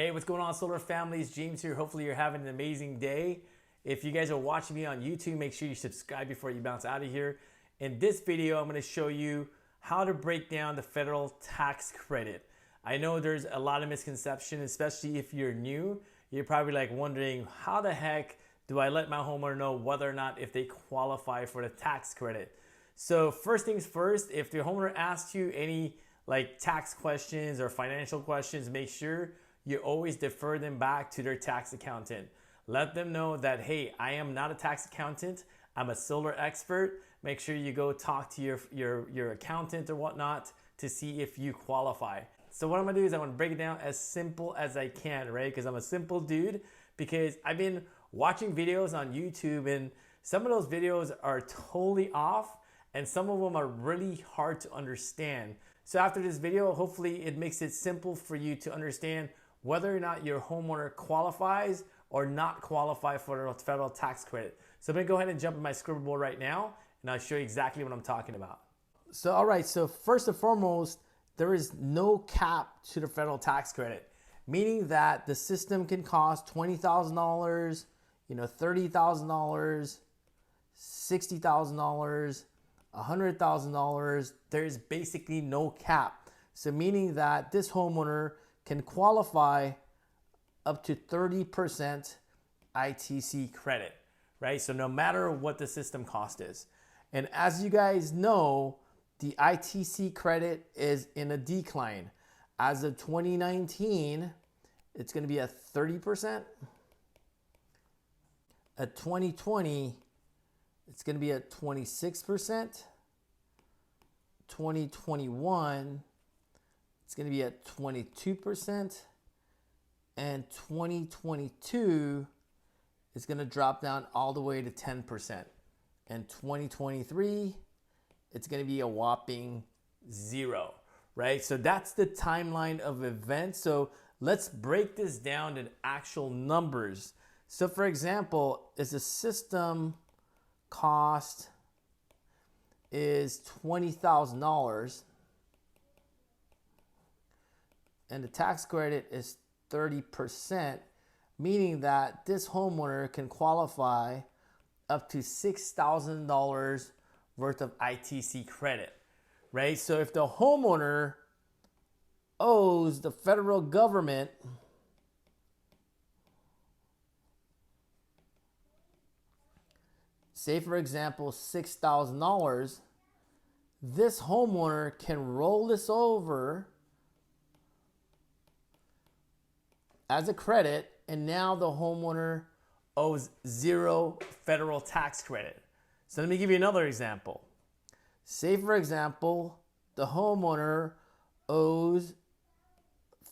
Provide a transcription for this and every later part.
Hey, what's going on, Solar Families? James here. Hopefully you're having an amazing day. If you guys are watching me on YouTube, make sure you subscribe before you bounce out of here. In this video, I'm going to show you how to break down the federal tax credit. I know there's a lot of misconception, especially if you're new. You're probably like wondering, how the heck do I let my homeowner know whether or not if they qualify for the tax credit? So first things first, if the homeowner asks you any like tax questions or financial questions, make sure you always defer them back to their tax accountant. Let them know that, hey, I am not a tax accountant. I'm a solar expert. Make sure you go talk to your accountant or whatnot to see if you qualify. So what I'm gonna do is I'm gonna break it down as simple as I can, right? Because I'm a simple dude, because I've been watching videos on YouTube and some of those videos are totally off and some of them are really hard to understand. So after this video, hopefully it makes it simple for you to understand whether or not your homeowner qualifies or not qualify for the federal tax credit. So I'm gonna go ahead and jump in my scribble right now and I'll show you exactly what I'm talking about. So all right, so first and foremost, there is no cap to the federal tax credit, meaning that the system can cost $20,000, $30,000, $60,000, $100,000. There's basically no cap. So meaning that this homeowner can qualify up to 30% ITC credit, right? So no matter what the system cost is. And as you guys know, the ITC credit is in a decline. As of 2019, it's going to be at 30%. At 2020, it's going to be at 26%. 2021, it's going to be at 22%. And 2022 is going to drop down all the way to 10%. And 2023, it's going to be a whopping 0, right? So that's the timeline of events. So let's break this down in actual numbers. So for example, if the system cost is $20,000 and the tax credit is 30%, meaning that this homeowner can qualify up to $6,000 worth of ITC credit, right? So if the homeowner owes the federal government say for example $6,000, this homeowner can roll this over as a credit, and now the homeowner owes 0 federal tax credit. So let me give you another example. Say for example, the homeowner owes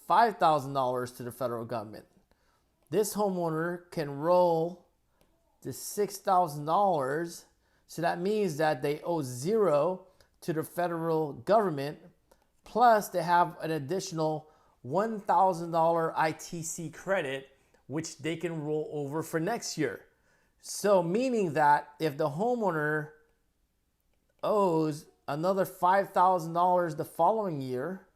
$5,000 to the federal government. This homeowner can roll the $6,000, so that means that they owe 0 to the federal government, plus they have an additional $1,000 ITC credit, which they can roll over for next year. So meaning that if the homeowner owes another $5,000 the following year,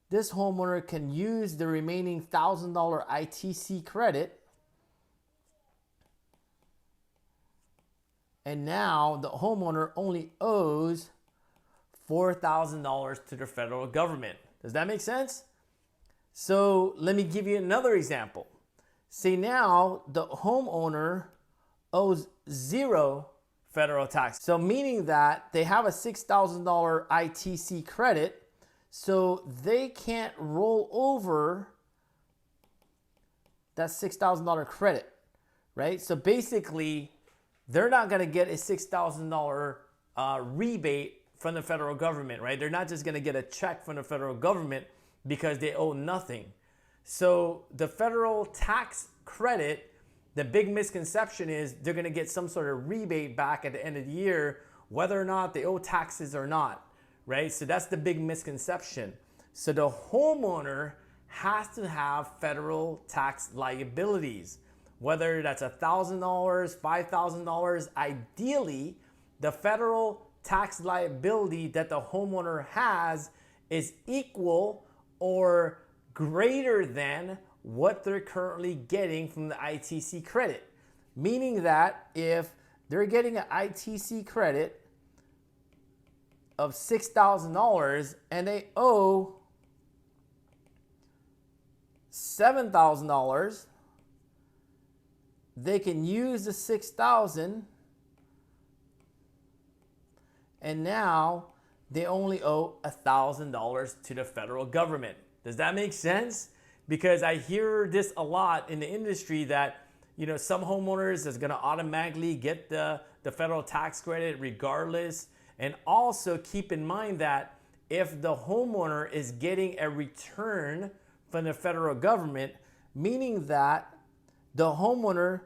this homeowner can use the remaining $1,000 ITC credit, and now the homeowner only owes $4,000 to the federal government. Does that make sense? So let me give you another example. Say now the homeowner owes 0 federal tax. So meaning that they have a $6,000 ITC credit, so they can't roll over that $6,000 credit, right? So basically, they're not gonna get a $6,000 rebate from the federal government, right? They're not just gonna get a check from the federal government because they owe nothing. So the federal tax credit, the big misconception is they're gonna get some sort of rebate back at the end of the year, whether or not they owe taxes or not, right? So that's the big misconception. So the homeowner has to have federal tax liabilities, whether that's $1,000, $5,000. Ideally, the federal tax liability that the homeowner has is equal or greater than what they're currently getting from the ITC credit. Meaning that if they're getting an ITC credit of $6,000 and they owe $7,000, they can use the $6,000 and now they only owe $1,000 to the federal government. Does that make sense? Because I hear this a lot in the industry that, you know, some homeowners is going to automatically get the federal tax credit regardless. And also keep in mind that if the homeowner is getting a return from the federal government, meaning that the homeowner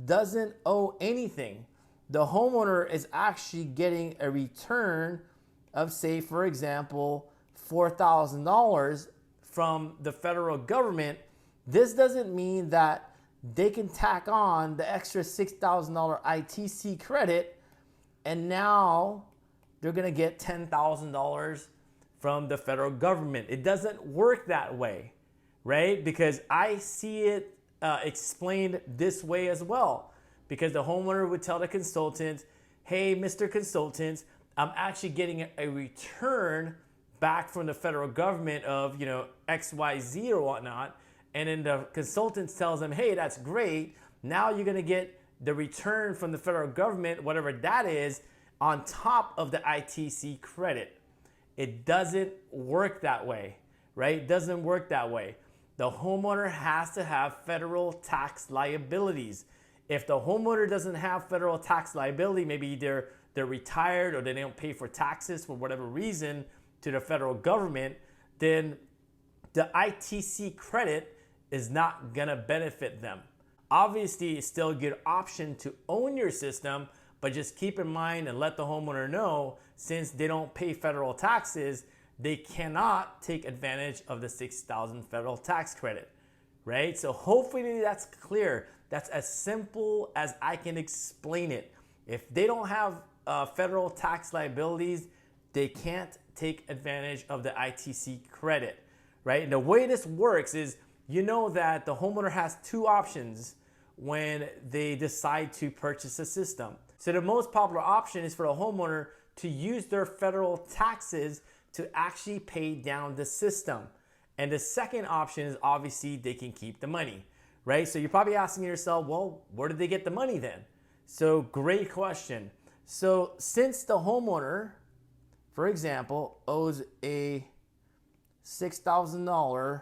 doesn't owe anything. The homeowner is actually getting a return of, say, for example, $4,000 from the federal government. This doesn't mean that they can tack on the extra $6,000 ITC credit and now they're going to get $10,000 from the federal government. It doesn't work that way, right? Because I see it explained this way as well. Because the homeowner would tell the consultant, hey, Mr. Consultant, I'm actually getting a return back from the federal government of, you know, XYZ or whatnot. And then the consultant tells them, hey, that's great. Now you're going to get the return from the federal government, whatever that is, on top of the ITC credit. It doesn't work that way, right? It doesn't work that way. The homeowner has to have federal tax liabilities. If the homeowner doesn't have federal tax liability, maybe they're retired or they don't pay for taxes for whatever reason to the federal government, then the ITC credit is not gonna benefit them. Obviously, it's still a good option to own your system, but just keep in mind and let the homeowner know, since they don't pay federal taxes, they cannot take advantage of the $6,000 federal tax credit, right? So hopefully that's clear. That's as simple as I can explain it. If they don't have federal tax liabilities, they can't take advantage of the ITC credit, right? And the way this works is, you know that the homeowner has two options when they decide to purchase a system. So the most popular option is for a homeowner to use their federal taxes to actually pay down the system. And the second option is obviously they can keep the money, right? So you're probably asking yourself, well, where did they get the money then? So great question. So since the homeowner, for example, owes a $6,000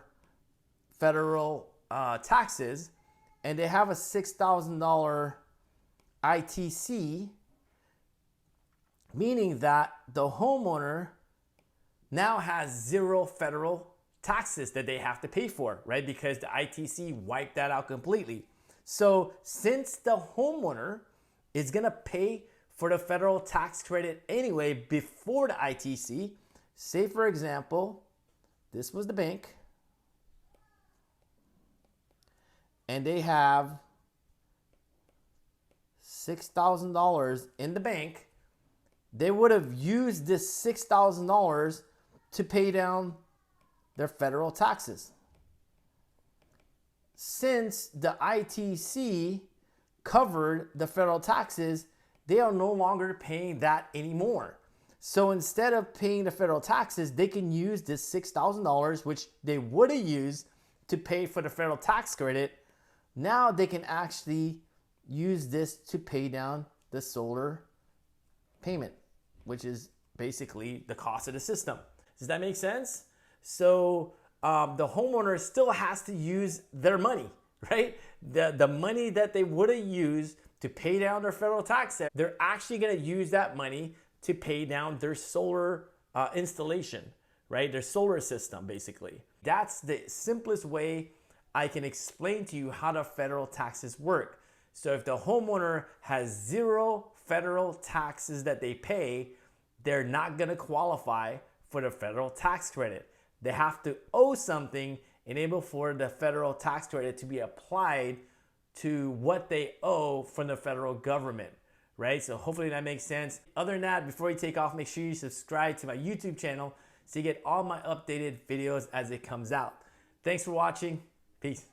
federal taxes and they have a $6,000 ITC, meaning that the homeowner now has zero federal taxes that they have to pay for, right? Because the ITC wiped that out completely. So since the homeowner is gonna pay for the federal tax credit anyway before the ITC, say for example, this was the bank, and they have $6,000 in the bank, they would have used this $6,000 to pay down their federal taxes. Since the ITC covered the federal taxes, they are no longer paying that anymore. So instead of paying the federal taxes, they can use this $6,000, which they would have used to pay for the federal tax credit. Now they can actually use this to pay down the solar payment, which is basically the cost of the system. Does that make sense? So the homeowner still has to use their money, right? The money that they would have used to pay down their federal tax, they're actually going to use that money to pay down their solar installation, right? Their solar system, basically. That's the simplest way I can explain to you how the federal taxes work. So if the homeowner has zero federal taxes that they pay, they're not going to qualify for the federal tax credit. They have to owe something in order for the federal tax credit to be applied to what they owe from the federal government, right? So hopefully that makes sense. Other than that, before you take off, make sure you subscribe to my YouTube channel so you get all my updated videos as it comes out. Thanks for watching. Peace.